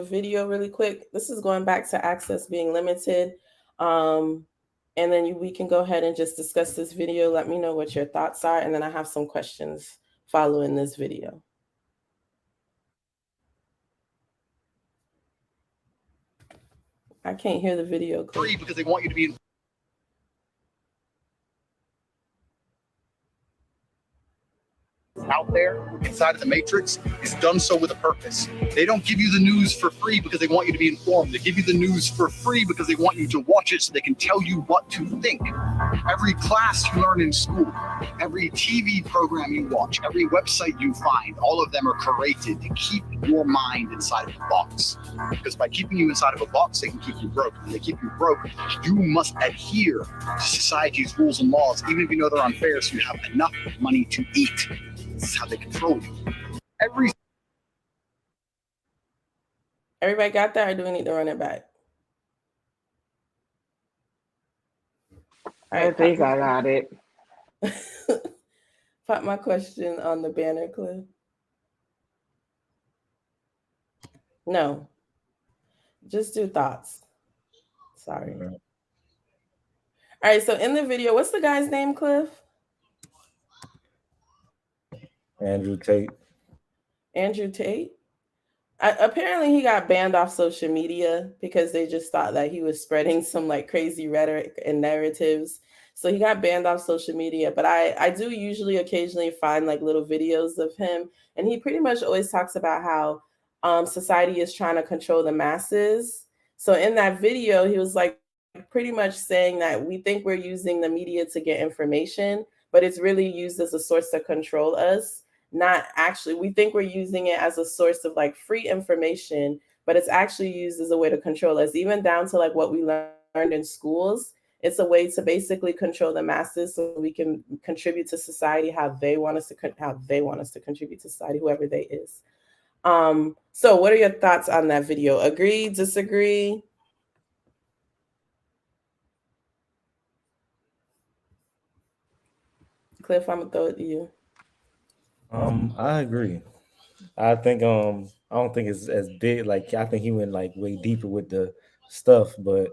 video really quick. This is going back to access being limited. Um, and then we can go ahead and just discuss this video. Let me know what your thoughts are. And then I have some questions following this video. I can't hear the video. Free because they want you to be out there inside of the matrix is done so with a purpose. They don't give you the news for free because they want you to be informed. They give you the news for free because they want you to watch it so they can tell you what to think. Every class you learn in school, every TV program you watch, every website you find, all of them are created to keep your mind inside of a box. Because by keeping you inside of a box, they can keep you broke. When they keep you broke, you must adhere to society's rules and laws, even if you know they're unfair, so you have enough money to eat. This is how they control you. Everybody got that, or do we need to run it back? All right, I think I got it. Pop my question on the banner, Cliff. No. Just do thoughts. Sorry. All right, so in the video, what's the guy's name, Cliff? Andrew Tate. Andrew Tate? Apparently he got banned off social media because they just thought that he was spreading some like crazy rhetoric and narratives. So he got banned off social media. But I do usually occasionally find like little videos of him. And he pretty much always talks about how society is trying to control the masses. So in that video, he was like pretty much saying that we think we're using the media to get information, but it's really used as a source to control us. Not actually, we think we're using it as a source of like free information, but it's actually used as a way to control us, even down to like what we learned in schools. It's a way to basically control the masses so we can contribute to society how they want us to contribute to society, whoever they is. So what are your thoughts on that video? Agree, disagree? Cliff, I'm gonna throw it to you. I agree. I think I don't think it's as big. Like I think he went like way deeper with the stuff, but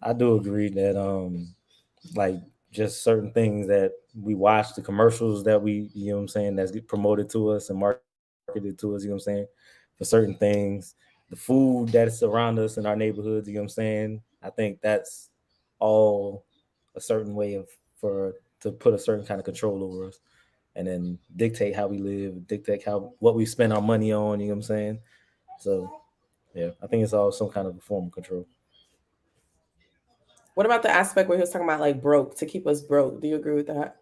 I do agree that like just certain things that we watch, the commercials that we, you know what I'm saying, that's get promoted to us and marketed to us, you know what I'm saying, for certain things, the food that's around us in our neighborhoods, you know what I'm saying. I think that's all a certain way of for to put a certain kind of control over us and then dictate how we live, dictate how what we spend our money on, you know what I'm saying? So yeah, I think it's all some kind of a form of control. What about the aspect where he was talking about like broke to keep us broke? Do you agree with that?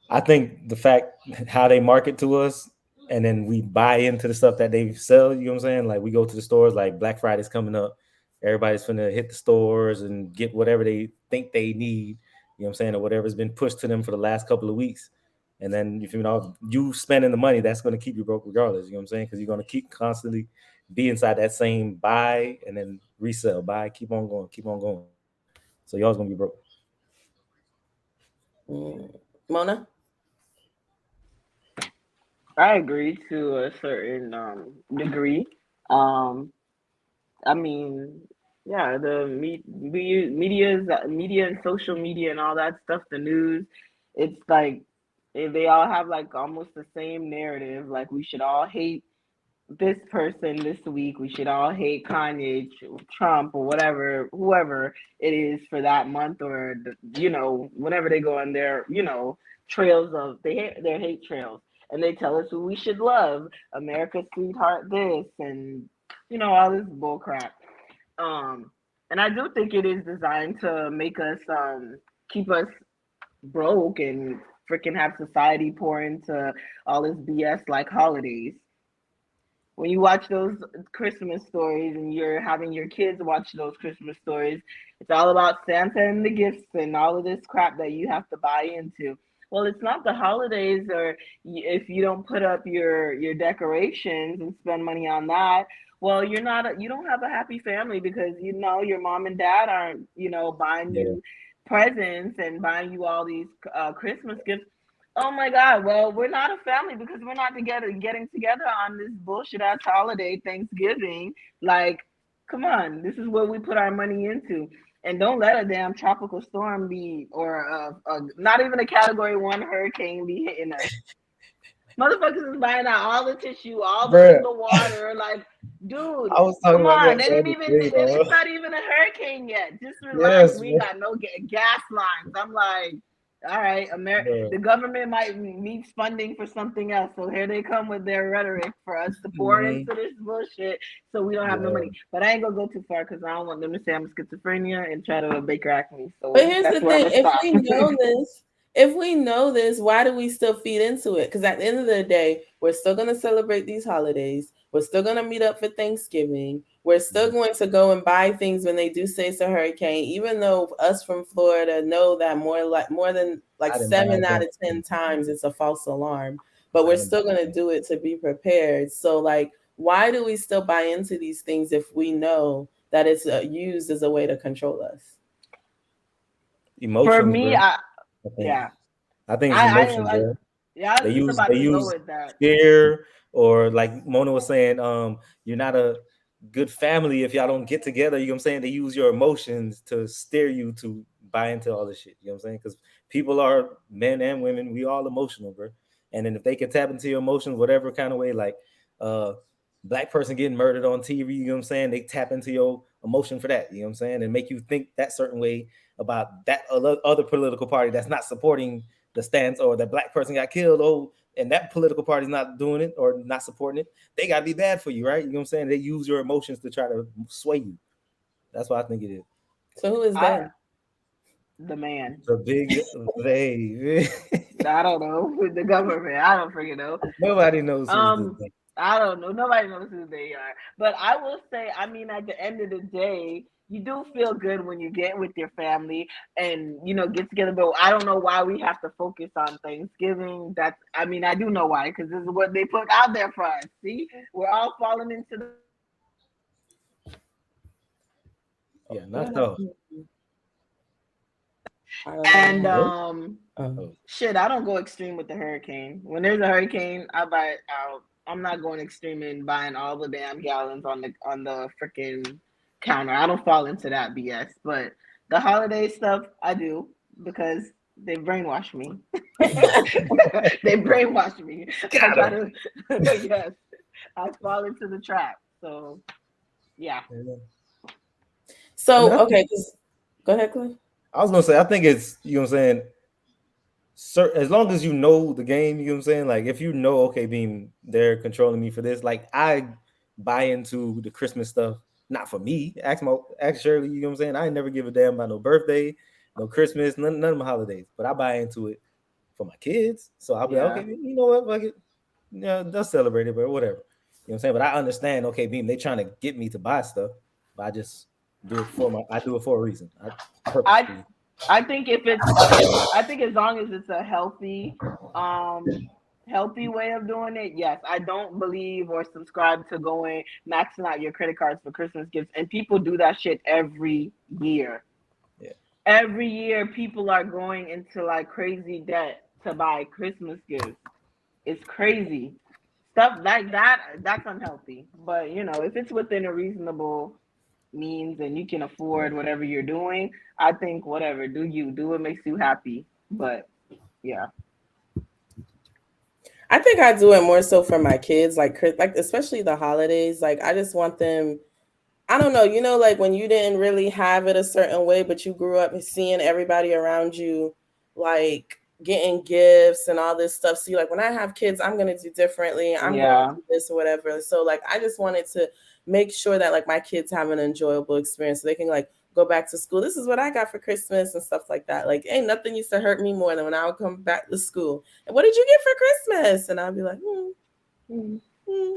I think the fact how they market to us and then we buy into the stuff that they sell, you know what I'm saying? Like we go to the stores, like Black Friday's coming up. Everybody's finna hit the stores and get whatever they think they need, you know what I'm saying, or whatever's been pushed to them for the last couple of weeks. And then if you know you spending the money, that's gonna keep you broke regardless, you know what I'm saying? Because you're gonna keep constantly be inside that same buy and then resell, buy, keep on going, keep on going. So y'all's gonna be broke. Mona? I agree to a certain degree. Um, I mean, yeah, the media and social media and all that stuff, the news, it's like they all have like almost the same narrative. Like we should all hate this person this week. We should all hate Kanye, Trump, or whatever, whoever it is for that month, or whenever they go on their trails of their hate trails, and they tell us who we should love, America's sweetheart, this, and all this bull crap. And I do think it is designed to make us keep us broke and freaking have society pour into all this BS like holidays. When you watch those Christmas stories and you're having your kids watch those Christmas stories, it's all about Santa and the gifts and all of this crap that you have to buy into. Well, it's not the holidays, or if you don't put up your decorations and spend money on that, well, you don't have a happy family because your mom and dad aren't buying Yeah. you presents and buying you all these Christmas gifts. Oh my God. Well, we're not a family because we're not together getting together on this bullshit ass holiday, Thanksgiving. Like, come on. This is what we put our money into. And don't let a damn tropical storm be, or not even a category 1 hurricane be hitting us. Motherfuckers is buying out all the tissue, all Bruh, the water. Like, dude, I was talking come about on. that They the didn't other even, day, dog. it's not even a hurricane yet. Just relax. Yes, We ain't bro. got no gas lines. I'm like, all right, Bro. the government might need funding for something else. So here they come with their rhetoric for us to pour Mhm. into this bullshit so we don't have no Yeah. money. But I ain't gonna go too far because I don't want them to say I'm schizophrenia and try to Baker act me. But So here's the that's where I'm thing: gonna stop. if we know this, why do we still feed into it? Because at the end of the day, we're still going to celebrate these holidays. We're still going to meet up for Thanksgiving. We're still Mhm. going to go and buy things when they do say it's a hurricane, even though us from Florida know that more than like I didn't buy 7 out of 10 times it's a false alarm. But I we're didn't buy still going to do it to be prepared. So like, why do we still buy into these things if we know that it's used as a way to control us? For emotions, me, bro. I think. yeah, I think it's I, emotions, I, bro. yeah, I was just They about to go use with that. fear, or like Mona was saying, you're not a good family if y'all don't get together. You know what I'm saying? They use your emotions to steer you to buy into all this shit. You know what I'm saying? Because people are, men and women, we all emotional, bro. And then if they can tap into your emotions, whatever kind of way, like uh black person getting murdered on TV, you know what I'm saying? They tap into your emotion for that, you know what I'm saying? And make you think that certain way about that other political party that's not supporting the stance, or that black person got killed. Oh, and that political party's not doing it or not supporting it. They gotta be bad for you, right? You know what I'm saying? They use your emotions to try to sway you. That's what I think it is. So who is I they? the man. The big they. I don't know with the government. I don't freaking know. Nobody knows who's the Um, I don't know. Nobody knows who they are. But I will say, I mean, at the end of the day, you do feel good when you get with your family and get together. But I don't know why we have to focus on Thanksgiving. That's, I mean, I do know why, because this is what they put out there for us. See, we're all falling into the yeah, What not though. happened? I don't know what and happened. What? Oh. Oh, shit. I don't go extreme with the hurricane. When there's a hurricane, I buy it out. I'm not going extreme and buying all the damn gallons on the freaking counter. I don't fall into that BS. But the holiday stuff, I do because they brainwash me. They brainwash me. I got try him. to, yes, I fall into the trap. So yeah, Yeah. I mean, So okay, go ahead, Cliff. I was gonna say, I think it's, you know what I'm saying, as long as you know the game, you know what I'm saying? Like if you know, okay, being they're controlling me for this, like I buy into the Christmas stuff, not for me. Ask Shirley, you know what I'm saying? I ain't never give a damn about no birthday, no Christmas, none of my holidays. But I buy into it for my kids. So I'll be like, yeah. okay, you know what, fuck it. Yeah, they'll celebrate it, but whatever. You know what I'm saying? But I understand, okay, being they trying to get me to buy stuff, but I do it for a reason. I I purposefully. I think if I think as long as it's a um healthy way of doing it, yes. I don't believe or subscribe to going maxing out your credit cards for Christmas gifts. And people do that shit every year. Yeah. Every year people are going into like crazy debt to buy Christmas gifts. It's crazy. Stuff like that, that's unhealthy. But if it's within a reasonable means and you can afford whatever you're doing, I think whatever, do what makes you happy. But yeah. I think I do it more so for my kids, like especially the holidays. Like I just want them. I don't know, like when you didn't really have it a certain way, but you grew up seeing everybody around you like getting gifts and all this stuff. So you're like, when I have kids, I'm gonna do differently. I'm going to Yeah. do this or whatever. So like I just wanted to make sure that like my kids have an enjoyable experience so they can like go back to school. This is what I got for Christmas and stuff like that. Like ain't nothing used to hurt me more than when I would come back to school. And what did you get for Christmas? And I'd be like, hmm. Hmm.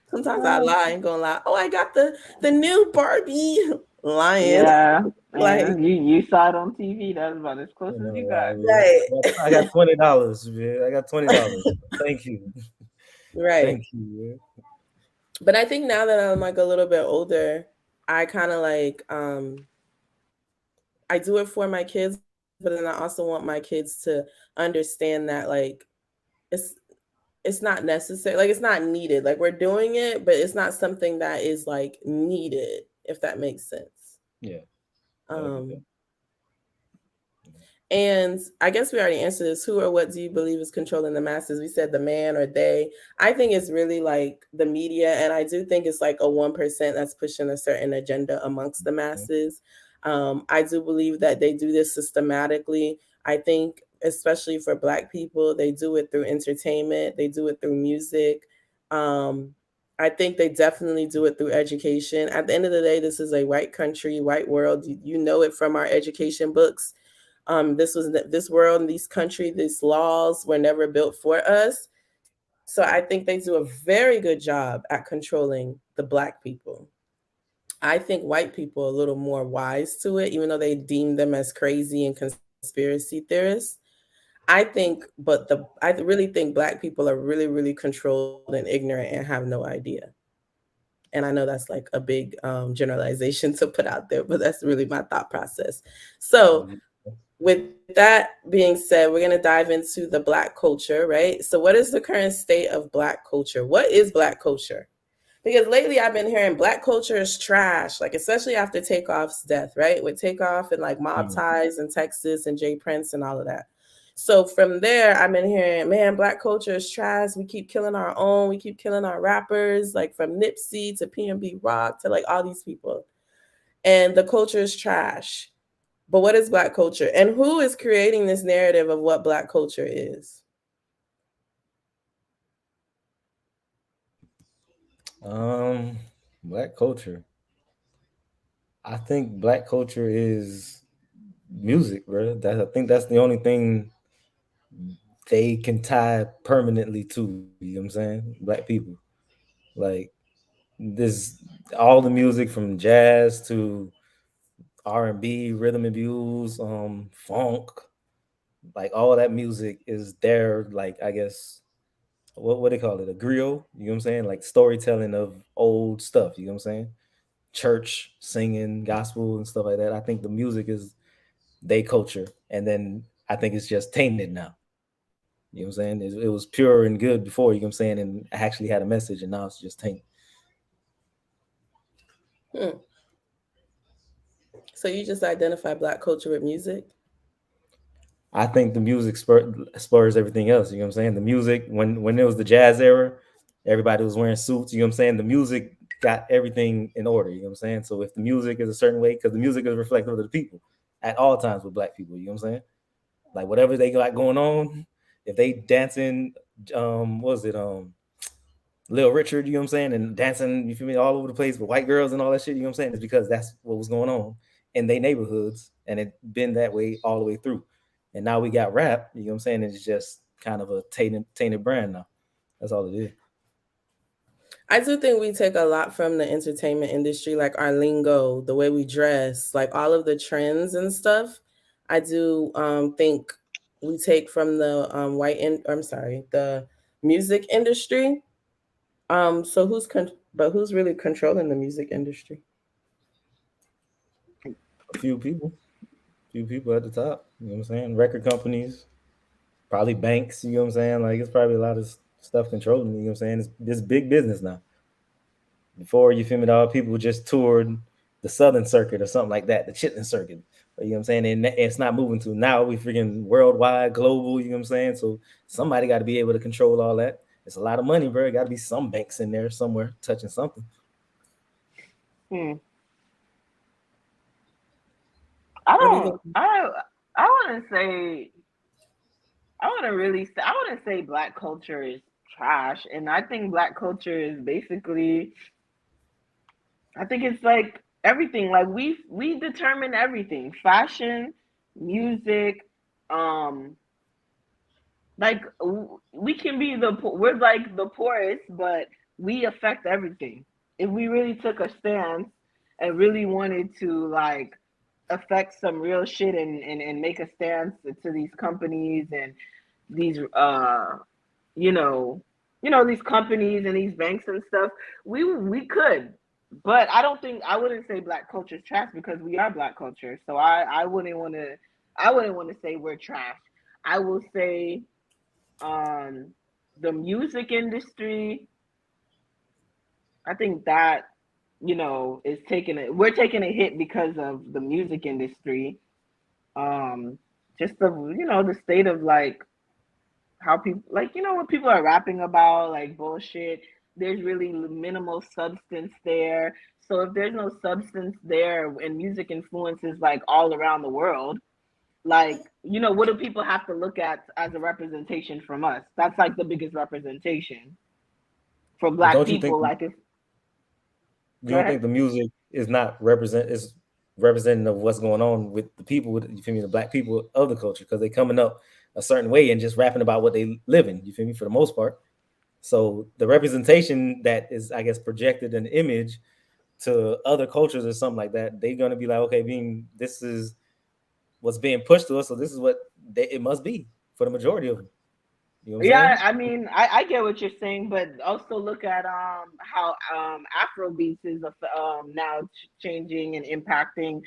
Sometimes I lie, ain't gonna lie. Oh, I got the new Barbie lion. Yeah. Like, And you saw it on TV. That's about as close You as you know, got. right, I got $20, man. I got $20. Thank you. right. Thank you, man. But I think now that I'm like a little bit older, I kind of like I do it for my kids, but but then I also want my kids to understand that like it's it's not necessary, like it's not needed. Like we're doing it, but it's not something that is like needed, if that makes sense. Yeah, I get that. Um And I guess we already answered this. Who or what do you believe is controlling the masses? We said the man or they. I think it's really like the media. And I do think it's like a 1% that's pushing a certain agenda amongst the Mhm. masses. I do believe that they do this systematically. I think, especially for Black people, they do it through entertainment, they do it through music. Um, I think they definitely do it through education. At the end of the day, this is a white country, white world. You know it from our education books. This world and these country, these laws were never built for us. So I think they do a very good job at controlling the Black people. I think white people are a little more wise to it, even though they deem them as crazy and conspiracy theorists. I think, but I really think Black people are really, really controlled and ignorant and have no idea. And I know that's like a big generalization to put out there, but that's really my thought process. So Mhm. with that being said, we're going to dive into the Black culture, right? So what is the current state of Black culture? What is Black culture? Because lately I've been hearing Black culture is trash, like especially after Takeoff's death, right? With Takeoff and like Mob Mhm. Ties in Texas and Jay Prince and all of that. So from there, I've been hearing, man, Black culture is trash. We keep killing our own. We keep killing our rappers, like from Nipsey to PNB Rock to like all these people. And the culture is trash. But what is Black culture? And who is creating this narrative of what Black culture is? Um, Black culture. I think Black culture is music, bro. I think that's the only thing they can tie permanently to. You know what I'm saying? Black people, like this, all the music from jazz to R&B, rhythm and blues, funk, like all that music is there. Like I guess what they call it, a griot. You know what I'm saying? Like storytelling of old stuff. You know what I'm saying? Church singing, gospel and stuff like that. I think the music is they culture, and then I think it's just tainted now. You know what I'm saying? It was pure and good before. You know what I'm saying? And actually had a message, and now it's just tainted. Hmm. So you just identify Black culture with music? I think the music spurs everything else. You know what I'm saying? The music when it was the jazz era, everybody was wearing suits. You know what I'm saying? The music got everything in order. You know what I'm saying? So if the music is a certain way, because the music is reflective of the people at all times with Black people. You know what I'm saying? Like whatever they got going on, if they dancing, what was it, Lil Richard, you know what I'm saying, and dancing, you feel me, all over the place with white girls and all that shit, you know what I'm saying, it's because that's what was going on in their neighborhoods, and it been that way all the way through. And now we got rap, you know what I'm saying, it's just kind of a tainted brand now. That's all it is. I do think we take a lot from the entertainment industry, like our lingo, the way we dress, like all of the trends and stuff. I do think we take from the I'm sorry, the music industry. So but who's really controlling the music industry? A few people at the top, you know what I'm saying, record companies, probably banks, you know what I'm saying, like it's probably a lot of stuff controlling, you know what I'm saying, it's this big business now. Before, you feel me, dog, people just toured the Southern Circuit or something like that, the Chitlin Circuit. You know what I'm saying? And it's not moving to now. We freaking worldwide, global. You know what I'm saying? So somebody got to be able to control all that. It's a lot of money, bro. Got to be some banks in there somewhere touching something. Hmm. I What do you don't. think? I want to say. I want to really say. I want to say Black culture is trash, and I think Black culture is basically. I think it's like everything. Like we determine everything: fashion, music, um, like we can be we're like the poorest, but we affect everything. If we really took a stance and really wanted to like affect some real shit and make a stance to these companies and these you know these companies and these banks and stuff, we could. But I don't think I wouldn't say Black culture is trash because we are Black culture. So I wouldn't want to. I wouldn't want to say we're trash. I will say um the music industry, I think that, is taking it. We're taking a hit because of the music industry. Um, just the state of like how people, like, what people are rapping about, like bullshit. There's really minimal substance there. So if there's no substance there, and music influences like all around the world, like, what do people have to look at as a representation from us? That's like the biggest representation for But black don't you think people. Like, if you go don't ahead. think the music is not represent is representative of what's going on with the people with you feel me the black people of the culture because they coming up a certain way and just rapping about what they live in. You feel me for the most part. So the representation that is I guess projected an image to other cultures or something like that, they're gonna be like, okay, being this is what's being pushed to us, so this is what it must be for the majority of them. You know what I'm Yeah, saying? I mean, I get what you're saying, but also look at how Afrobeats is now changing and impacting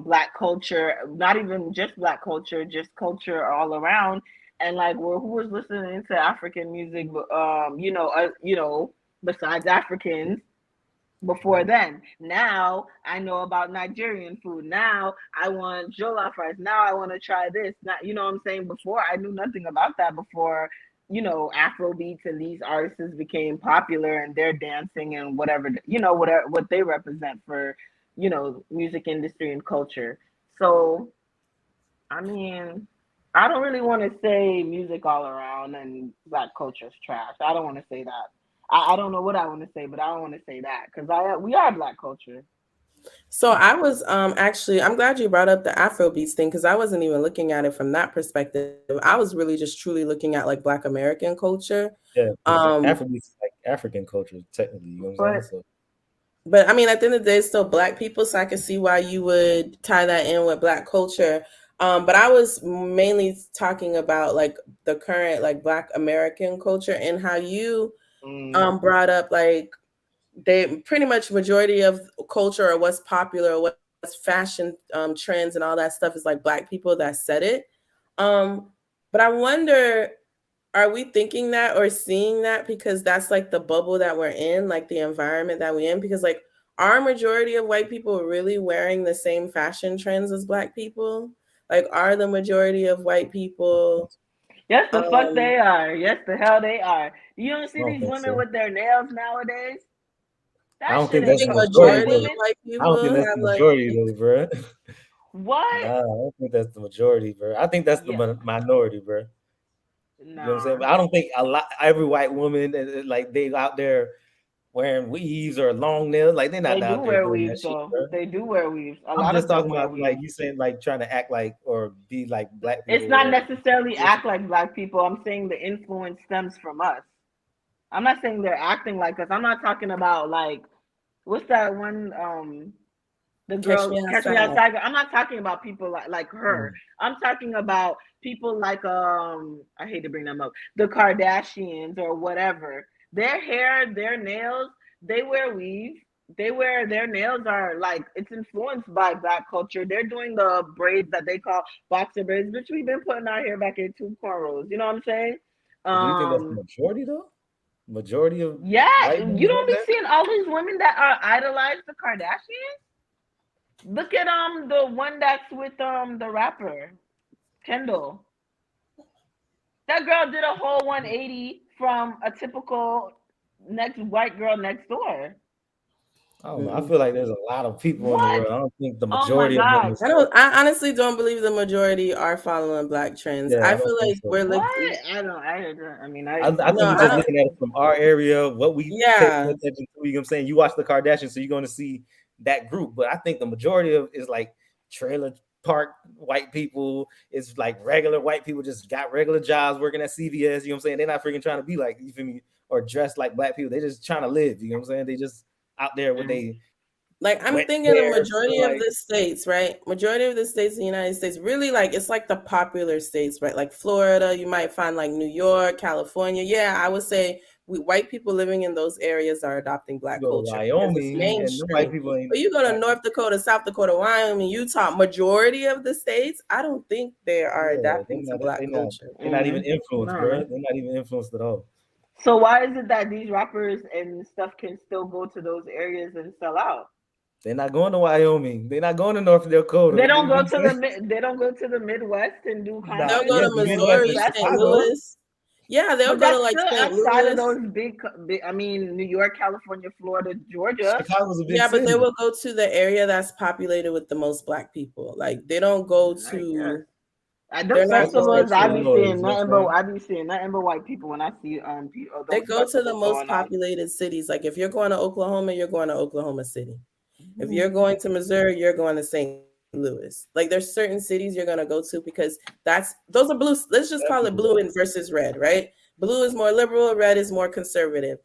black culture. Not even just black culture, just culture all around. And like, well, who was listening to African music? Besides Africans before then. Now I know about Nigerian food. Now I want jollof rice. Now I want to try this. Now, you know what I'm saying? Before I knew nothing about that before, Afro beats and these artists became popular and they're dancing and whatever, whatever what they represent for, music industry and culture. So, I mean, I don't really want to say music all around and black culture is trash. I don't want to say that. I don't know what I want to say, but I don't want to say that because we are black culture. So I was actually I'm glad you brought up the Afrobeats thing because I wasn't even looking at it from that perspective. I was really just truly looking at like Black American culture. Yeah, because Um, Afrobeats is like African culture technically. You know what I'm saying? But So but I mean, at the end of the day, it's still Black people, so I can see why you would tie that in with Black culture. But I was mainly talking about like the current like Black American culture and how you mm, brought up like they pretty much majority of culture or what's popular or what's fashion trends and all that stuff is like Black people that said it. Um, but I wonder, are we thinking that or seeing that because that's like the bubble that we're in, like the environment that we're in? Because like, are majority of white people really wearing the same fashion trends as Black people? Like, are the majority of white people? yes, the fuck Um, they are. Yes, the hell they are. You don't I see don't these think women so. with their nails nowadays. I That don't shit think you ain't that's the think for black majority majority of though. women. white I don't think people that's have the like? majority though, bro. What? Nah, I don't think that's the majority, bro. I think that's the Yeah, minority, bro. You know what I'm saying? nah. But I don't think a lot every white woman like they out there wearing weaves or long nails. Like they're They not do out there wear doing that weaves shit, though. bro. They do wear weaves. A I'm lot just of them talking wear about like weaves. you saying like trying to act like or be like black It's people or not whatever. necessarily act like black people. I'm saying the influence stems from us. I'm not saying they're acting like us. I'm not talking about like what's that one the Catch girl me Catch Me outside. Outside girl. I'm not talking about people like her. Mm. I'm talking about people like I hate to bring them up, the Kardashians or whatever. Their hair, their nails, they wear weave. They wear their nails are like it's influenced by black culture. They're doing the braids that they call boxer braids, which we've been putting our hair back into cornrows. You know what I'm saying? But do you think that's the Um, majority though? Majority of yeah, white you women don't doing be that? seeing all these women that are idolize the Kardashians. Look at the one that's with the rapper Kendall. That girl did a whole 180 from a typical next white girl next door. I don't know. I Mm. feel like there's a lot of people in the What? world. I don't think the Oh my majority of them god. is I like, don't. I honestly don't believe the majority are following Black trends. yeah, I I don't feel think like so. we're What? look. I don't. I mean, I No, think we're I just don't. looking at it from our area, what we pay Yeah, attention to. You know what I'm saying? You watch the Kardashians, so you're going to see that group. But I think the majority of is like trailer park white people. It's like regular white people just got regular jobs working at CVS. You know what I'm saying? They're not freaking trying to be like, you feel me, or dress like black people. They just trying to live. You know what I'm saying? They just out there with mm, they like I'm wet thinking the hair, feeling majority of like the states, right? Majority of the states in the United States, really like it's like the popular states, right? Like Florida, you might find like New York, California. Yeah, I would say white people living in those areas are adopting You black go to culture because it's Wyoming, and the white mainstream. people ain't But you go to got no. North Dakota, South Dakota, Wyoming, Utah, majority of the states, I don't think they are Yeah, adapting to black culture. they're not even influenced, bro. No. They're not even influenced at all. So why is it that these rappers and stuff can still go to those areas and sell out? They're not going to Wyoming. They're not going to North They Dakota. don't You know go what to I'm saying? they don't go to the Midwest and do Nah, They'll concerts go yeah, to and the be more Midwest and Missouri, St. accessible. Chicago. Louis. Yeah, they'll But go to that's like still St. outside of Louis. those big, I mean, New York, California, Florida, Georgia. Chicago's a big Yeah, but they city. will go to the area that's populated with the most black people. Like they don't go I guess. to. At them They're not That's what going festivals, St. I be to. Louis. seeing You know what nothing I'm but saying? white people when I see They those go to the festivals most going on. populated cities. Like if you're going to Oklahoma, you're going to Oklahoma City. If you're Mhm. going to Missouri, you're going to St. Louis. Like there's certain cities you're going to go to because those are blue. Let's just call it blue Definitely. and versus red, right? Blue is more liberal, red is more conservative.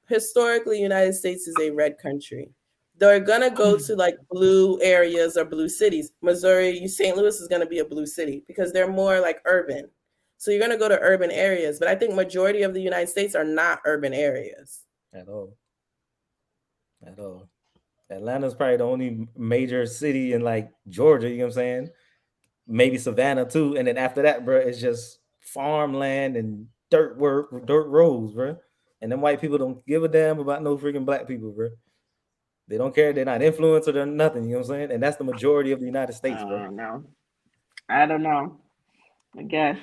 Historically, United States is a red country. They're gonna go to like blue areas or blue cities. Missouri, St. Louis is gonna be a blue city because they're more like urban. So you're gonna go to urban areas, but I think majority of the United States are not urban areas. At all. At all. Atlanta's probably the only major city in like Georgia, you know what I'm saying? Maybe Savannah too. And then after that, bro, it's just farmland and dirt work, dirt roads, bro. And them white people don't give a damn about no freaking black people, bro. They don't care. They're not influenced or they're nothing. You know what I'm saying? And that's the majority of the United I States, bro. don't know. I don't know. I guess.